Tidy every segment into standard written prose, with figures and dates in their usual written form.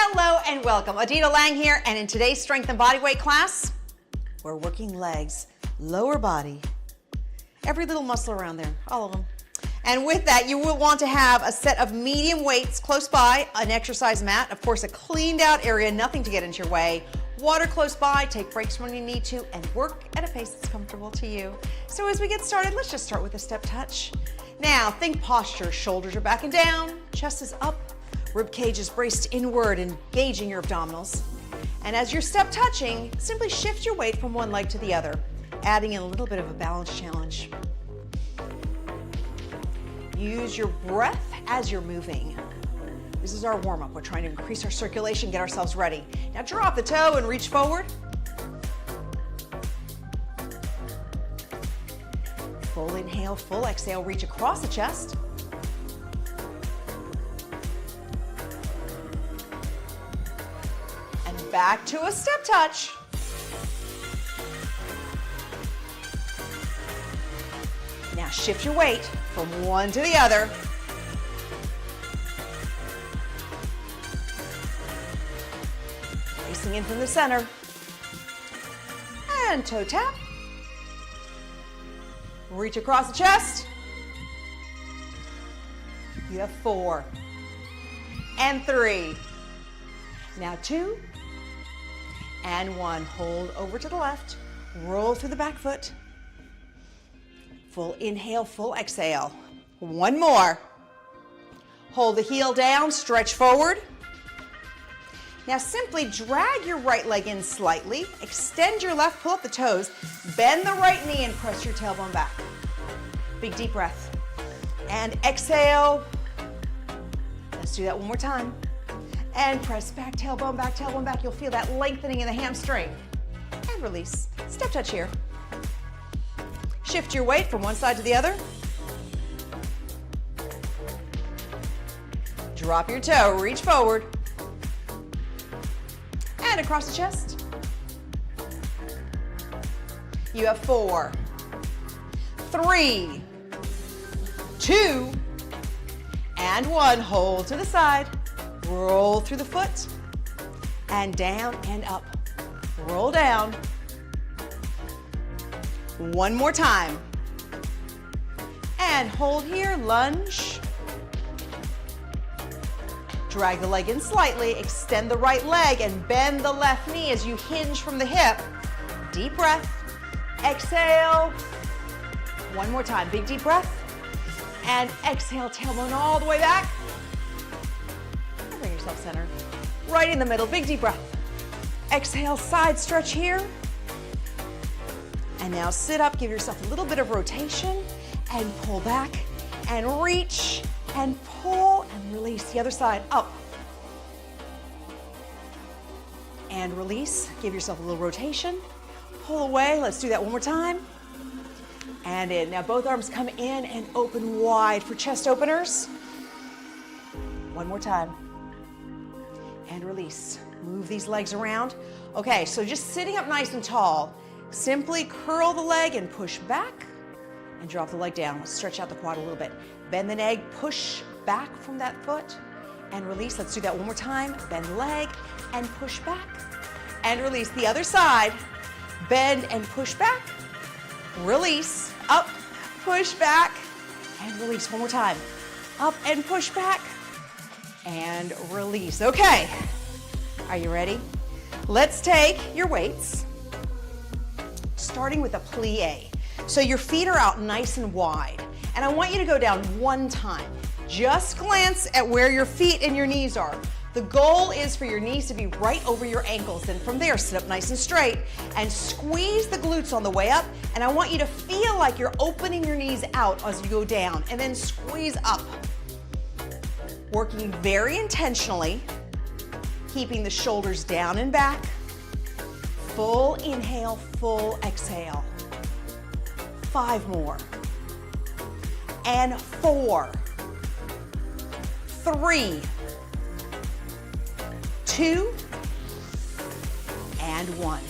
Hello and welcome. Adita Lang here, and in today's strength and bodyweight class, we're working legs, lower body, every little muscle around there, all of them. And with that, you will want to have a set of medium weights close by, an exercise mat, of course a cleaned out area, nothing to get into your way, water close by, take breaks when you need to, and work at a pace that's comfortable to you. So as we get started, let's just start with a step touch. Now, think posture, shoulders are back and down, chest is up, rib cage is braced inward, engaging your abdominals. And as you're step touching, simply shift your weight from one leg to the other, adding in a little bit of a balance challenge. Use your breath as you're moving. This is our warm-up. We're trying to increase our circulation, get ourselves ready. Now drop the toe and reach forward. Full inhale, full exhale, reach across the chest. And back to a step touch. Now shift your weight from one to the other. Facing in from the center. And toe tap. Reach across the chest. You have 4. And 3. Now 2. And 1. Hold over to the left. Roll through the back foot. Full inhale, full exhale. 1 more. Hold the heel down, stretch forward. Now simply drag your right leg in slightly, extend your left, pull up the toes, bend the right knee and press your tailbone back. Big deep breath. And exhale. Let's do that one more time. And press back, tailbone back, tailbone back. You'll feel that lengthening in the hamstring. And release. Step touch here. Shift your weight from one side to the other. Drop your toe, reach forward. And across the chest. You have 4, 3, 2, and 1. Hold to the side. Roll through the foot. And down and up. Roll down. 1 more time. And hold here, lunge. Drag the leg in slightly, extend the right leg and bend the left knee as you hinge from the hip. Deep breath. Exhale. 1 more time, big deep breath. And exhale, tailbone all the way back. And bring yourself centered. Right in the middle, big deep breath. Exhale, side stretch here. And now sit up, give yourself a little bit of rotation and pull back and reach and pull and release. The other side, up. And release, give yourself a little rotation. Pull away, let's do that one more time. And in. Now both arms come in and open wide for chest openers. 1 more time. And release. Move these legs around. Okay, so just sitting up nice and tall. Simply curl the leg and push back and drop the leg down. Let's stretch out the quad a little bit. Bend the leg, push back from that foot and release. Let's do that one more time. Bend the leg and push back and release. The other side, bend and push back, release, up, push back and release. 1 more time. Up and push back and release. Okay, are you ready? Let's take your weights. Starting with a plie. So your feet are out nice and wide. And I want you to go down 1 time. Just glance at where your feet and your knees are. The goal is for your knees to be right over your ankles. Then from there, sit up nice and straight and squeeze the glutes on the way up. And I want you to feel like you're opening your knees out as you go down and then squeeze up. Working very intentionally, keeping the shoulders down and back. Full inhale, full exhale. 5 more. And 4, 3, 2, and 1.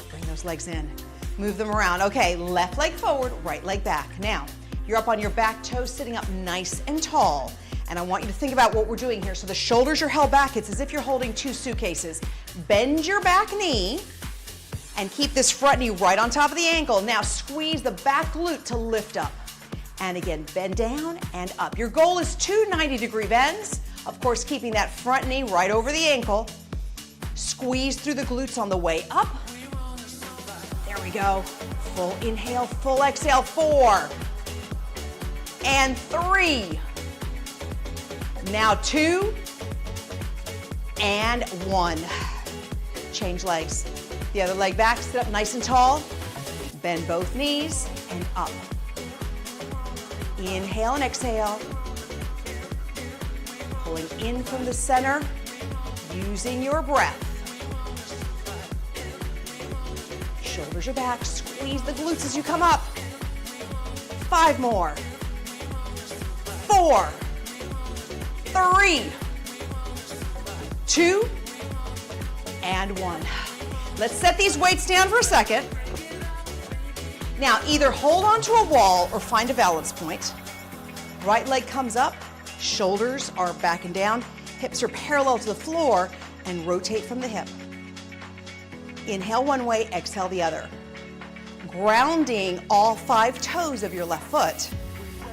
Bring those legs in. Move them around. Okay, left leg forward, right leg back. Now, you're up on your back toes, sitting up nice and tall. And I want you to think about what we're doing here. So the shoulders are held back. It's as if you're holding 2 suitcases. Bend your back knee and keep this front knee right on top of the ankle. Now squeeze the back glute to lift up. And again, bend down and up. Your goal is 2 90-degree bends. Of course, keeping that front knee right over the ankle. Squeeze through the glutes on the way up. There we go. Full inhale, full exhale. 4 and 3. Now 2 and 1. Change legs. The other leg back, sit up nice and tall. Bend both knees and up. Inhale and exhale. Pulling in from the center, using your breath. Shoulders are back, squeeze the glutes as you come up. 5 more. 4, 3, 2, and 1. Let's set these weights down for a second. Now, either hold onto a wall or find a balance point. Right leg comes up, shoulders are back and down, hips are parallel to the floor, and rotate from the hip. Inhale one way, exhale the other. Grounding all 5 toes of your left foot.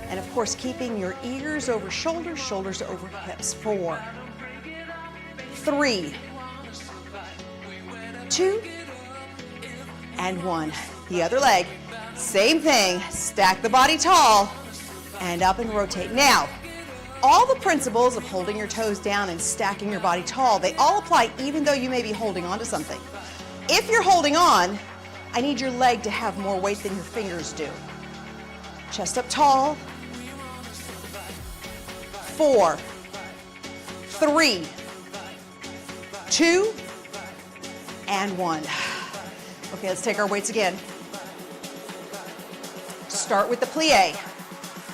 And of course, keeping your ears over shoulders, shoulders over hips. 4, 3, 2, and 1. The other leg, same thing. Stack the body tall and up and rotate. Now, all the principles of holding your toes down and stacking your body tall, they all apply even though you may be holding on to something. If you're holding on, I need your leg to have more weight than your fingers do. Chest up tall. 4, 3, 2, and 1. Okay, let's take our weights again. Start with the plie.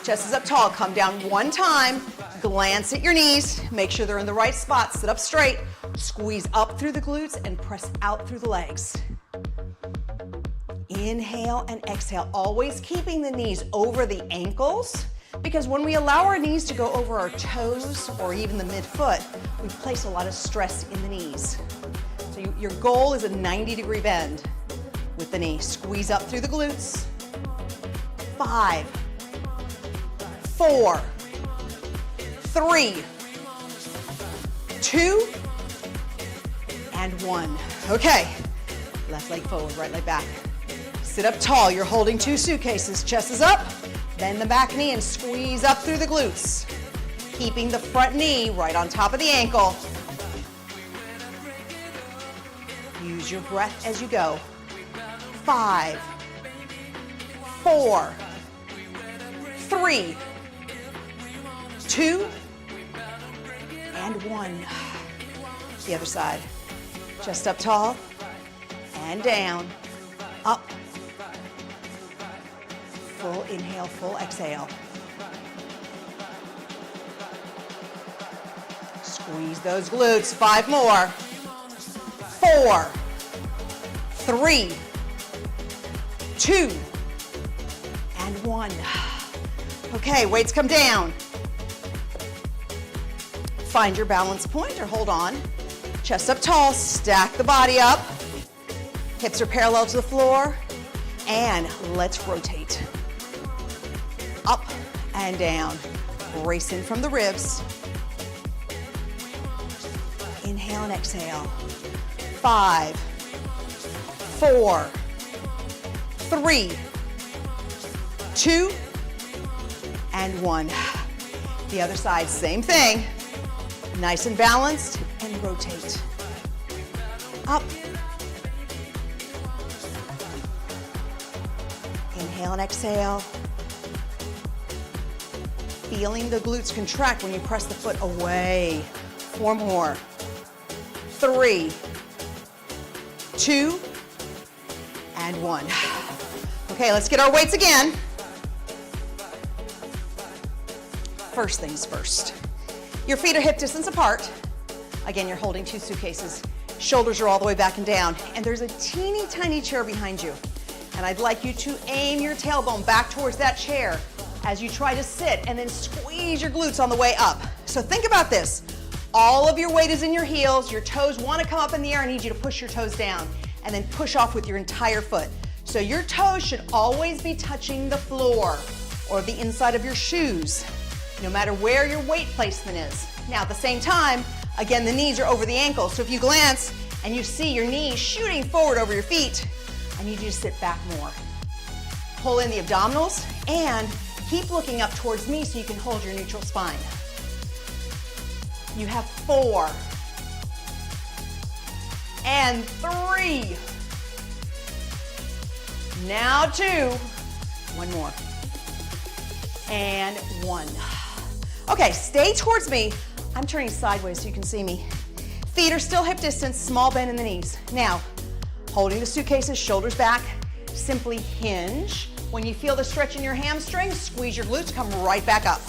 Chest is up tall. Come down 1 time. Glance at your knees. Make sure they're in the right spot. Sit up straight. Squeeze up through the glutes and press out through the legs. Inhale and exhale. Always keeping the knees over the ankles, because when we allow our knees to go over our toes or even the midfoot, we place a lot of stress in the knees. So your goal is a 90-degree bend with the knee. Squeeze up through the glutes. 5, 4, 3, 2, and 1. Okay, left leg forward, right leg back. Sit up tall. You're holding 2 suitcases. Chest is up. Bend the back knee and squeeze up through the glutes. Keeping the front knee right on top of the ankle. Use your breath as you go. 5, 4, 3, 2, and 1. The other side. Chest up tall and down. Up. Full inhale, full exhale. Squeeze those glutes. 5 more. 4, 3, 2, and 1. Okay, weights come down. Find your balance point or hold on. Chest up tall, stack the body up. Hips are parallel to the floor. And let's rotate. Up and down. Brace in from the ribs. Inhale and exhale. 5, 4, 3, 2, and 1. The other side, same thing. Nice and balanced, and rotate. Up. Inhale and exhale. Feeling the glutes contract when you press the foot away. 4 more. 3, 2, and 1. Okay, let's get our weights again. First things first. Your feet are hip distance apart. Again, you're holding 2 suitcases. Shoulders are all the way back and down. And there's a teeny tiny chair behind you. And I'd like you to aim your tailbone back towards that chair as you try to sit, and then squeeze your glutes on the way up. So think about this. All of your weight is in your heels. Your toes want to come up in the air. I need you to push your toes down and then push off with your entire foot. So your toes should always be touching the floor or the inside of your shoes, no matter where your weight placement is. Now at the same time, again, the knees are over the ankles. So if you glance and you see your knees shooting forward over your feet, I need you to sit back more. Pull in the abdominals and keep looking up towards me so you can hold your neutral spine. You have 4 and 3. Now 2. 1 more. And 1. Okay, stay towards me. I'm turning sideways so you can see me. Feet are still hip distance, small bend in the knees. Now, holding the suitcases, shoulders back, simply hinge. When you feel the stretch in your hamstrings, squeeze your glutes, come right back up.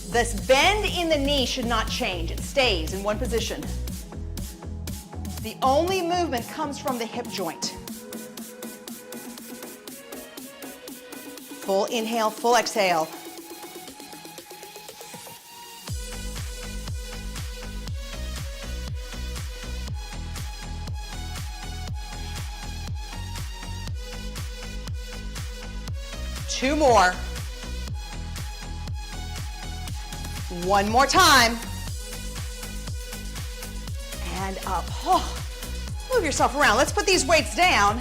This bend in the knee should not change. It stays in one position. The only movement comes from the hip joint. Full inhale, full exhale. Two more. One more time. And up. Oh, move yourself around. Let's put these weights down.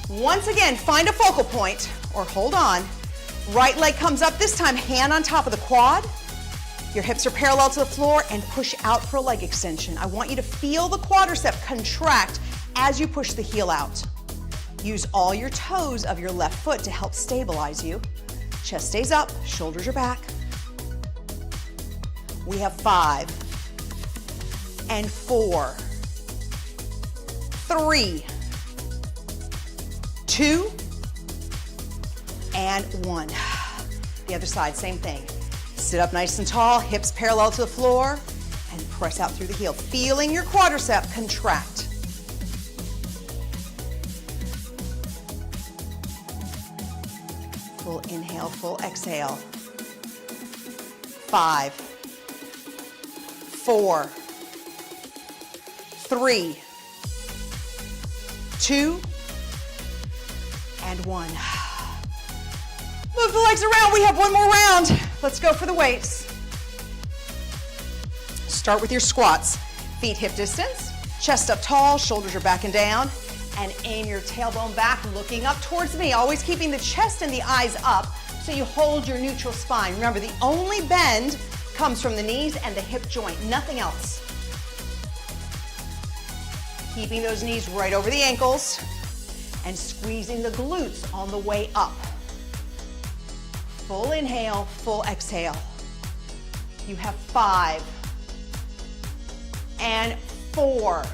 Once again, find a focal point or hold on. Right leg comes up, this time hand on top of the quad. Your hips are parallel to the floor and push out for a leg extension. I want you to feel the quadricep contract as you push the heel out. Use all your toes of your left foot to help stabilize you. Chest stays up, shoulders are back. We have 5 and 4, 3, 2, and 1. The other side, same thing. Sit up nice and tall, hips parallel to the floor, and press out through the heel, feeling your quadricep contract. Full inhale, full exhale. 5, 4, 3, 2, and 1. Move the legs around. We have one more round. Let's go for the weights. Start with your squats. Feet hip distance, chest up tall, shoulders are back and down, and aim your tailbone back, looking up towards me, always keeping the chest and the eyes up so you hold your neutral spine. Remember, the only bend comes from the knees and the hip joint, nothing else. Keeping those knees right over the ankles and squeezing the glutes on the way up. Full inhale, full exhale. You have 5 and 4.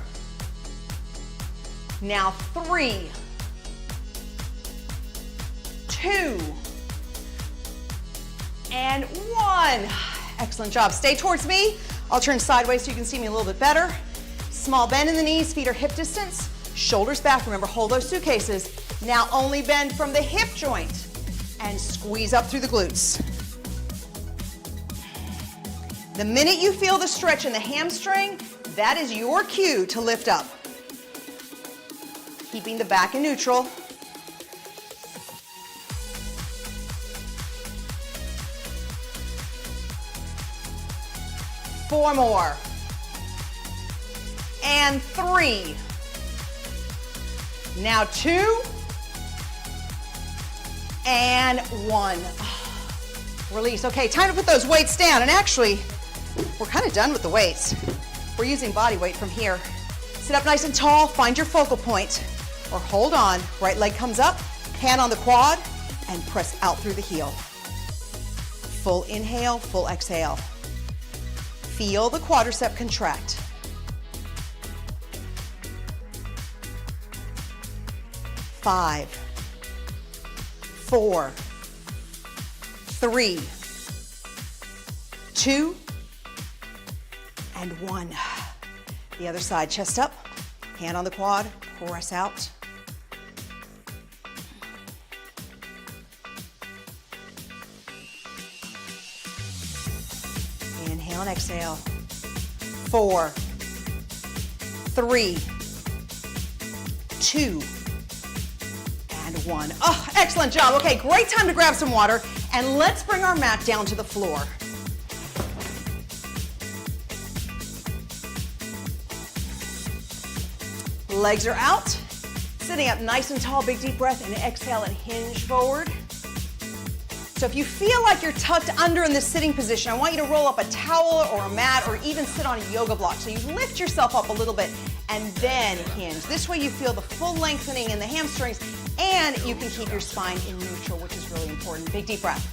Now 3, 2, and 1. Excellent job. Stay towards me. I'll turn sideways so you can see me a little bit better. Small bend in the knees, feet are hip distance, shoulders back. Remember, hold those suitcases. Now only bend from the hip joint and squeeze up through the glutes. The minute you feel the stretch in the hamstring, that is your cue to lift up. Keeping the back in neutral. Four more. And 3. Now 2. And 1. Release. Okay, time to put those weights down. And actually, we're kind of done with the weights. We're using body weight from here. Sit up nice and tall, find your focal point, or hold on. Right leg comes up, hand on the quad, and press out through the heel. Full inhale, full exhale. Feel the quadricep contract. 5, 4, 3, 2, and 1. The other side, chest up, hand on the quad, press out. and exhale. 4, 3, 2, and 1. Oh, excellent job. Okay, great time to grab some water, and let's bring our mat down to the floor. Legs are out, sitting up nice and tall, big deep breath, and exhale and hinge forward. So if you feel like you're tucked under in this sitting position, I want you to roll up a towel or a mat or even sit on a yoga block. So you lift yourself up a little bit and then hinge. This way you feel the full lengthening in the hamstrings and you can keep your spine in neutral, which is really important. Big deep breath.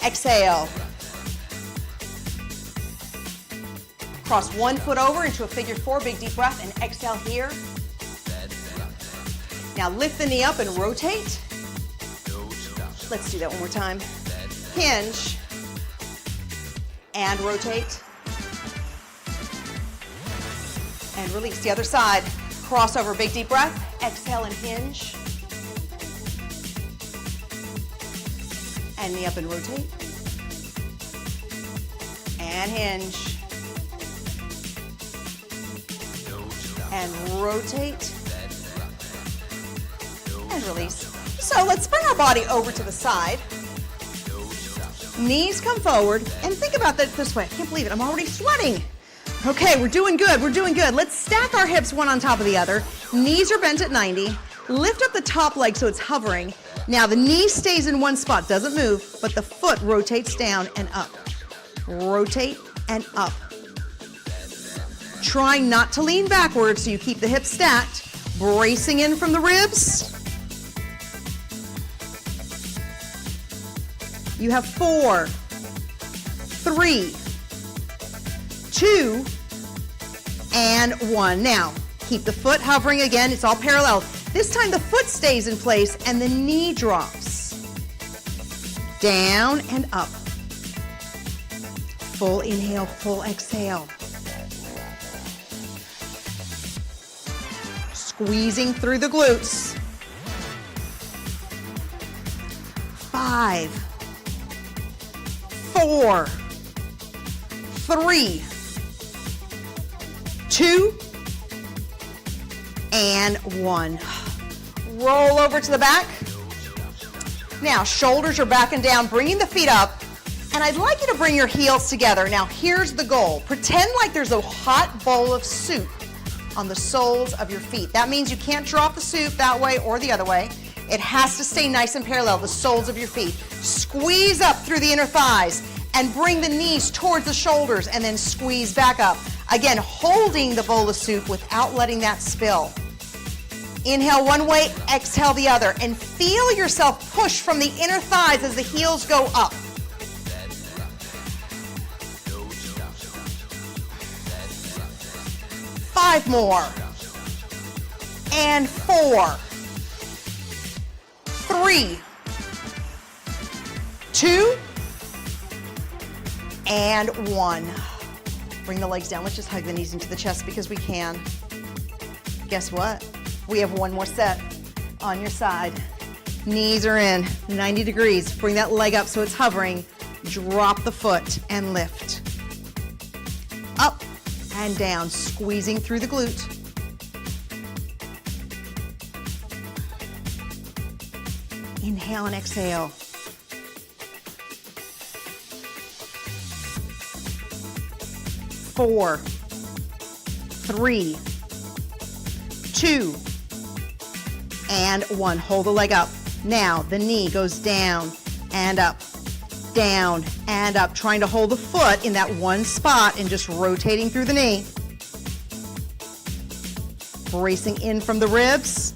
Exhale. Cross one foot over into a figure 4, big deep breath, and exhale here. Now lift the knee up and rotate. Let's do that one more time. Hinge and rotate and release. The other side. Cross over, big deep breath. Exhale and hinge. And knee up and rotate. And hinge. And rotate. And release. So let's bring our body over to the side. Knees come forward, and think about that this way. I can't believe it, I'm already sweating. Okay, we're doing good, we're doing good. Let's stack our hips one on top of the other. Knees are bent at 90. Lift up the top leg so it's hovering. Now the knee stays in one spot, doesn't move, but the foot rotates down and up. Rotate and up. Trying not to lean backwards so you keep the hips stacked. Bracing in from the ribs. You have 4, 3, 2, and 1. Now, keep the foot hovering again. It's all parallel. This time the foot stays in place and the knee drops. Down and up. Full inhale, full exhale. Squeezing through the glutes. 5, 4, 3, 2, and 1. Roll over to the back. Now, shoulders are back and down, bringing the feet up. And I'd like you to bring your heels together. Now, here's the goal. Pretend like there's a hot bowl of soup on the soles of your feet. That means you can't drop the soup that way or the other way. It has to stay nice and parallel, the soles of your feet. Squeeze up through the inner thighs and bring the knees towards the shoulders and then squeeze back up. Again, holding the bowl of soup without letting that spill. Inhale one way, exhale the other, and feel yourself push from the inner thighs as the heels go up. Five more. And 4, 3, 2, and 1. Bring the legs down. Let's just hug the knees into the chest because we can. Guess what? We have one more set on your side. Knees are in, 90 degrees. Bring that leg up so it's hovering. Drop the foot and lift. Up and down, squeezing through the glute. Inhale and exhale. 4, 3, 2, and 1. Hold the leg up. Now the knee goes down and up, trying to hold the foot in that one spot and just rotating through the knee. Bracing in from the ribs.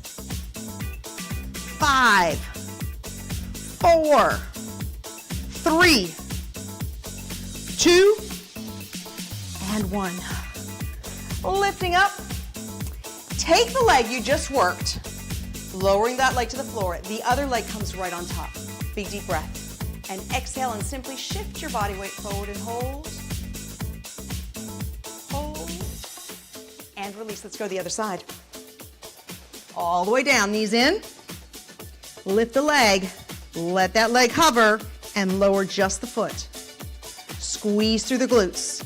5, 4, 3, 2, and 1. Lifting up. Take the leg you just worked, lowering that leg to the floor. The other leg comes right on top. Big deep breath. And exhale and simply shift your body weight forward and hold. Hold. And release. Let's go to the other side. All the way down, knees in. Lift the leg. Let that leg hover and lower just the foot. Squeeze through the glutes.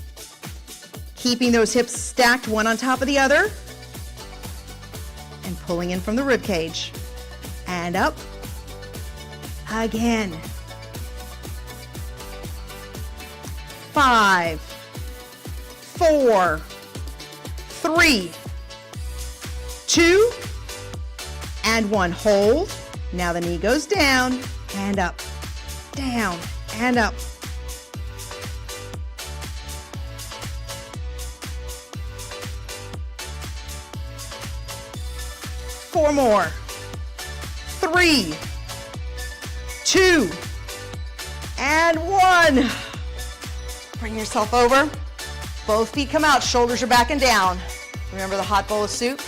Keeping those hips stacked one on top of the other. And pulling in from the rib cage. And up. Again. 5, 4, 3, 2, and 1. Hold. Now the knee goes down and up, down and up. 4 more. 3, 2, and 1. Bring yourself over. Both feet come out, shoulders are back and down. Remember the hot bowl of soup?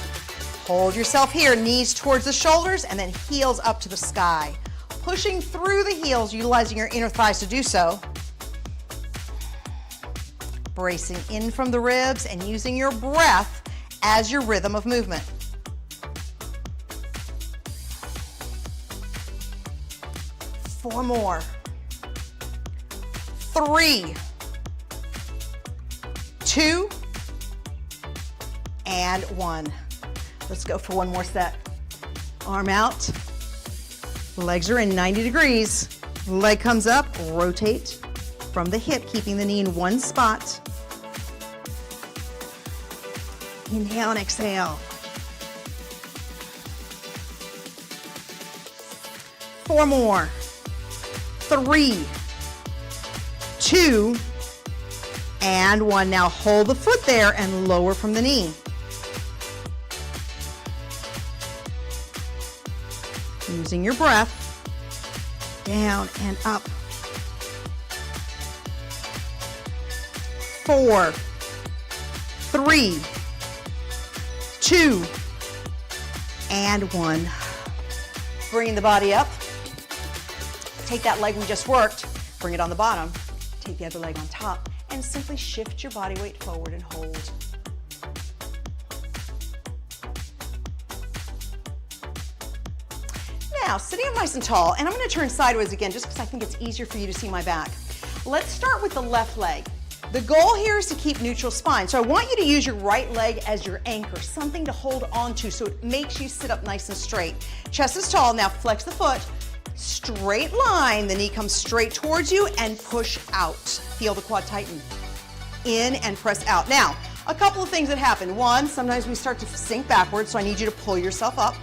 Hold yourself here, knees towards the shoulders and then heels up to the sky. Pushing through the heels, utilizing your inner thighs to do so. Bracing in from the ribs and using your breath as your rhythm of movement. 4 more. 3, 2, and 1. Let's go for one more set. Arm out. Legs are in 90 degrees. Leg comes up, rotate from the hip, keeping the knee in one spot. Inhale and exhale. 4 more. 3, 2, and 1. Now hold the foot there and lower from the knee. Using your breath, down and up. 4, 3, 2, and 1. Bringing the body up. Take that leg we just worked, bring it on the bottom, take the other leg on top, and simply shift your body weight forward and hold. Now, sitting up nice and tall, and I'm going to turn sideways again just because I think it's easier for you to see my back. Let's start with the left leg. The goal here is to keep neutral spine, so I want you to use your right leg as your anchor, something to hold on to so it makes you sit up nice and straight. Chest is tall, now flex the foot, straight line, the knee comes straight towards you and push out. Feel the quad tighten. In and press out. Now, a couple of things that happen. One, sometimes we start to sink backwards, so I need you to pull yourself up.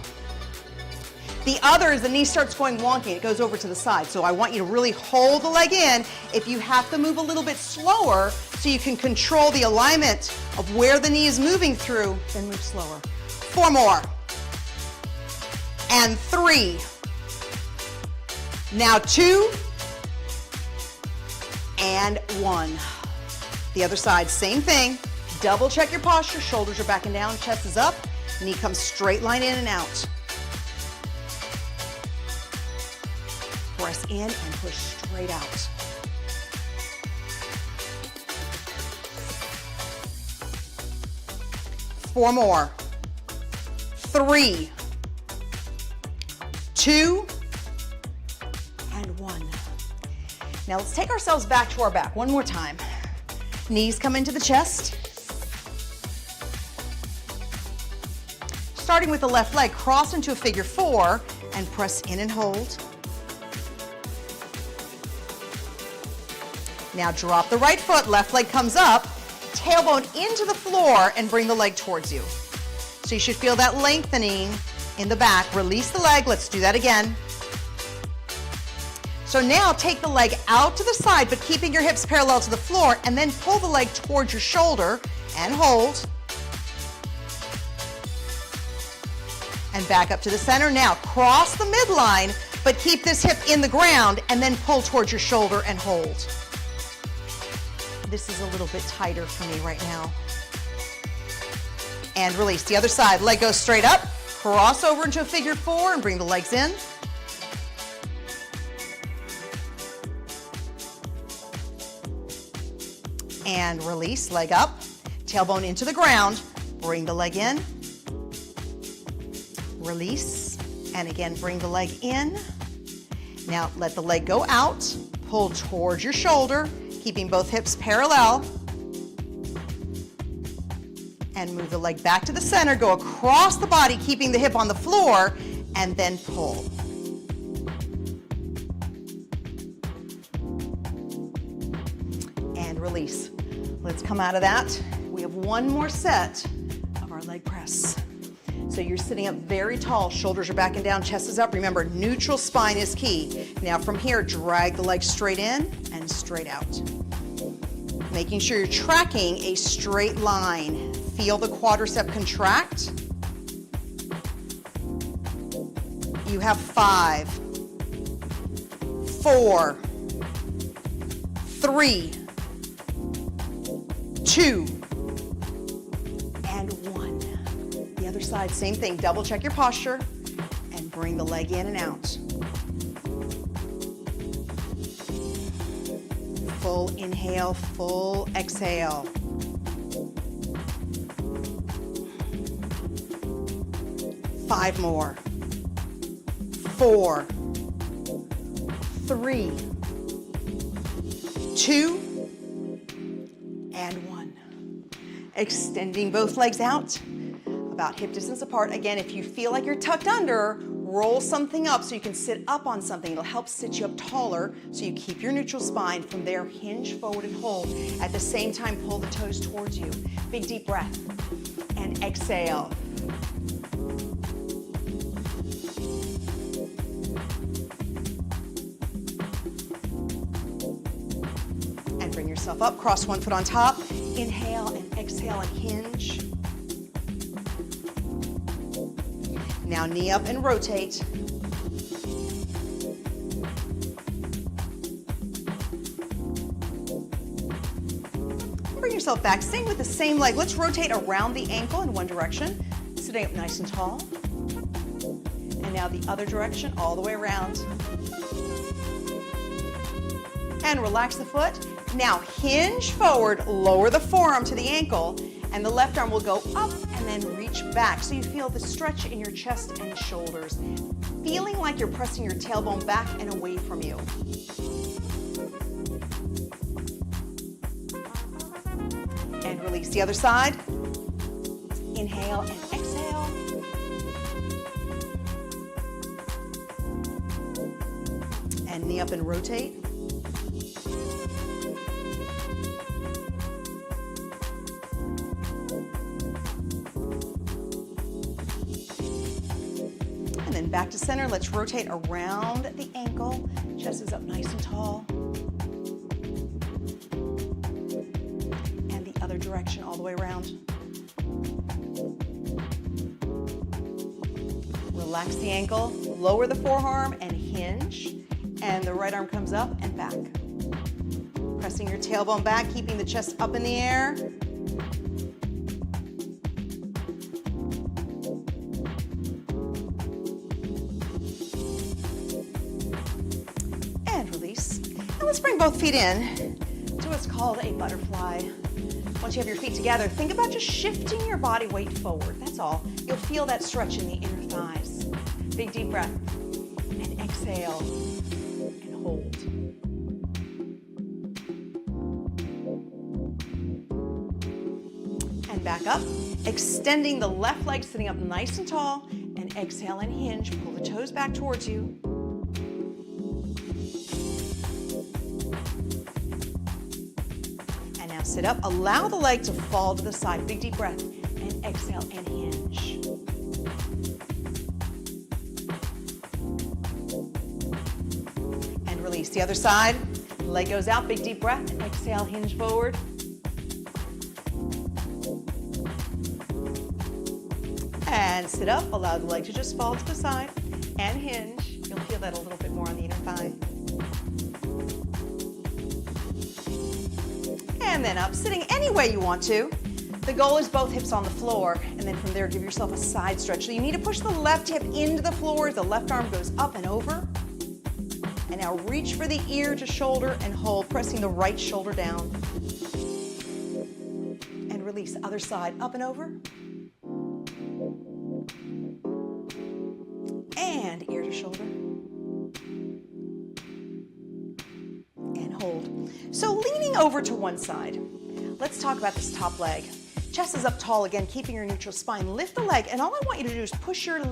The other is the knee starts going wonky, it goes over to the side. So I want you to really hold the leg in. If you have to move a little bit slower so you can control the alignment of where the knee is moving through, then move slower. 4 more. And 3. Now 2. And 1. The other side, same thing. Double check your posture, shoulders are back and down, chest is up, knee comes straight line in and out. Press in and push straight out. Four more. 3, 2, and 1. Now let's take ourselves back to our back one more time. Knees come into the chest. Starting with the left leg, cross into a figure 4 and press in and hold. Now drop the right foot, left leg comes up, tailbone into the floor and bring the leg towards you. So you should feel that lengthening in the back. Release the leg, let's do that again. So now take the leg out to the side, but keeping your hips parallel to the floor, and then pull the leg towards your shoulder and hold. And back up to the center. Now cross the midline, but keep this hip in the ground and then pull towards your shoulder and hold. This is a little bit tighter for me right now. And release. The other side, leg goes straight up, cross over into a figure 4 and bring the legs in. And release, leg up, tailbone into the ground, bring the leg in. Release, and again, bring the leg in. Now let the leg go out, pull towards your shoulder, keeping both hips parallel. And move the leg back to the center, go across the body, keeping the hip on the floor, and then pull. And release. Let's come out of that. We have one more set of our leg press. So you're sitting up very tall, shoulders are back and down, chest is up. Remember, neutral spine is key. Now from here, drag the legs straight in and straight out. Making sure you're tracking a straight line. Feel the quadricep contract. You have 5, 4, 3, 2, and 1. The other side, same thing. Double check your posture and bring the leg in and out. Full inhale, full exhale. Five more. 4, 3, 2, and 1. Extending both legs out, about hip distance apart. Again, if you feel like you're tucked under, roll something up so you can sit up on something. It'll help sit you up taller so you keep your neutral spine. From there, hinge forward and hold. At the same time, pull the toes towards you. Big deep breath. And exhale. And bring yourself up. Cross one foot on top. Inhale and exhale and hinge. Now knee up and rotate. Bring yourself back. Same with the same leg. Let's rotate around the ankle in one direction. Sitting up nice and tall. And now the other direction, all the way around. And relax the foot. Now hinge forward, lower the forearm to the ankle, and the left arm will go up and then reach back. So you feel the stretch in your chest and shoulders, feeling like you're pressing your tailbone back and away from you. And release the other side. Inhale and exhale. And knee up and rotate. And then back to center. Let's rotate around the ankle. Chest is up nice and tall. And the other direction all the way around. Relax the ankle, lower the forearm and hinge. And the right arm comes up and back. Pressing your tailbone back, keeping the chest up in the air. And release. And let's bring both feet in to what's called a butterfly. Once you have your feet together, think about just shifting your body weight forward. That's all. You'll feel that stretch in the inner thighs. Big deep breath. And exhale. And hold. And back up. Extending the left leg, sitting up nice and tall. And exhale and hinge. Pull the toes back towards you. And now sit up. Allow the leg to fall to the side. Big deep breath. And exhale and hinge. And release. The other side. Leg goes out. Big deep breath. Exhale, hinge forward. And sit up. Allow the leg to just fall to the side. And hinge. You'll feel that a little bit more on the inner thigh. And then up, sitting any way you want to. The goal is both hips on the floor, and then from there, give yourself a side stretch. So you need to push the left hip into the floor as the left arm goes up and over. And now reach for the ear to shoulder and hold, pressing the right shoulder down. And release. Other side, up and over. And ear to shoulder. And hold. So leaning over to one side, let's talk about this top leg. Chest is up tall again, keeping your neutral spine. Lift the leg, and all I want you to do is push your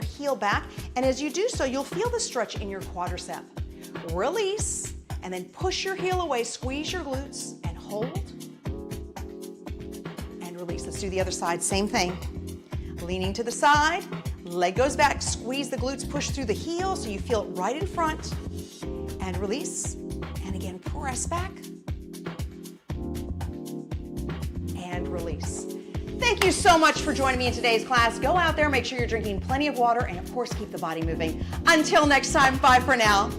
heel back, and as you do so, you'll feel the stretch in your quadricep. Release, and then push your heel away, squeeze your glutes, and hold, and release. Let's do the other side, same thing. Leaning to the side, leg goes back, squeeze the glutes, push through the heel so you feel it right in front, and release, and again, press back, and release. Thank you so much for joining me in today's class. Go out there, make sure you're drinking plenty of water, and of course, keep the body moving. Until next time, bye for now.